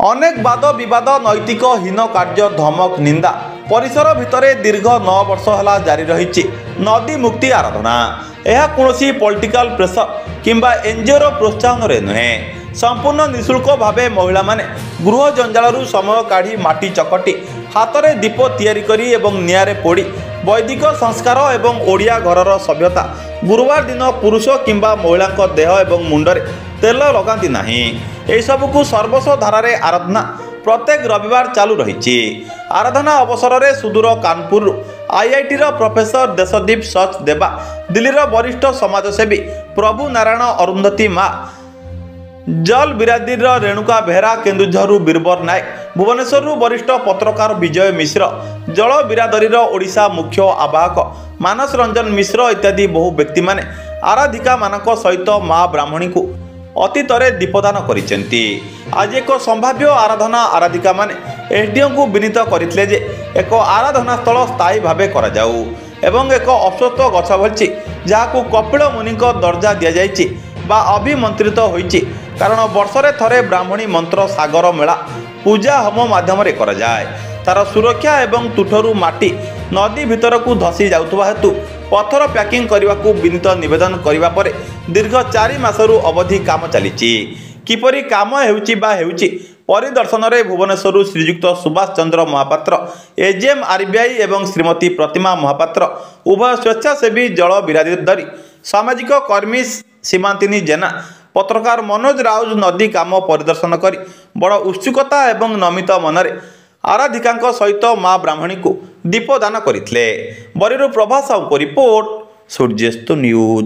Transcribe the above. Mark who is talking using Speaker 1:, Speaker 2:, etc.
Speaker 1: अनेक वाद विवाद नैतिक हीन कार्य धमक निंदा परिसर भितर दीर्घ 9 वर्ष है जारी रही नदी मुक्ति आराधना। यह कौन पॉलिटिकल प्रेसर किंबा एनजीओ प्रोत्साहन नुहे। संपूर्ण निःशुल्क भावे महिला माने गृह जंजालू समय काढ़ी माटी चकटी हाथ में दीप तैयारी करी एवं निआरे पोड़ी वैदिक संस्कार एवं ओडिया घरर सभ्यता गुरुवार दिन पुरुष किंबा महिला देह एवं मुंडरे तेल लगाती नाही। एहि सबकु सर्वस्व धारारे आराधना प्रत्येक रविवार चालू रही। आराधना अवसर में सुदूर कानपुर आईआईटी प्रोफेसर देशदीप सच देवा, दिल्लीर वरिष्ठ समाजसेवी प्रभु नारायण अरुंधती माँ, जल बिरादीर रेणुका बेहरा, केन्दुझरु बीरबर नायक, भुवनेश्वर वरिष्ठ पत्रकार विजय मिश्र, जल बिरादरीर ओडिशा मुख्य आवाहक मानस रंजन मिश्र इत्यादि बहु व्यक्ति माने आराधिका मानक सहित माँ ब्राह्मणी को अतीतरे दीपदान करिसेंती। आज एक संभाव्य आराधना आराधिका माने एसडीओ को विनीत करथिले जे एक आराधना स्थल स्थायी भावे करा जाऊ एवं एक अश्वत्थ गछ भलछि जाहाकू कपिल मुनि दर्जा दिया जाइछि बा अभिमंत्रित होइछि, कारण वर्षरे थरे ब्राह्मणी मंत्र सागर मेला पूजा होम माध्यम करा जाए। तार सुरक्षा एवं तुठरू माटी नदी भीतर को धसी जाउथबा हेतु पत्थर पैकिंग करने को विनीत निवेदन करने पर दीर्घ 4 मासरू अवधि काम चली। किपरि काम हेउछि परिदर्शन में भुवनेश्वर श्रीजुक्त सुभाष चंद्र महापात्र, एजेएम आरबीआई एवं श्रीमती प्रतिमा महापात्र, उभय स्वेच्छासेवी जल बिरादरी, सामाजिक कर्मी सीमांतिनी जेना, पत्रकार मनोज राउज नदी काम परिदर्शन कर बड़ उत्सुकता एवं नमित मनरे आराधिका सहित माँ ब्राह्मणी को दीपदान करथिले। बरीरू प्रभास साहू को रिपोर्ट, सूर्यस्त न्यूज।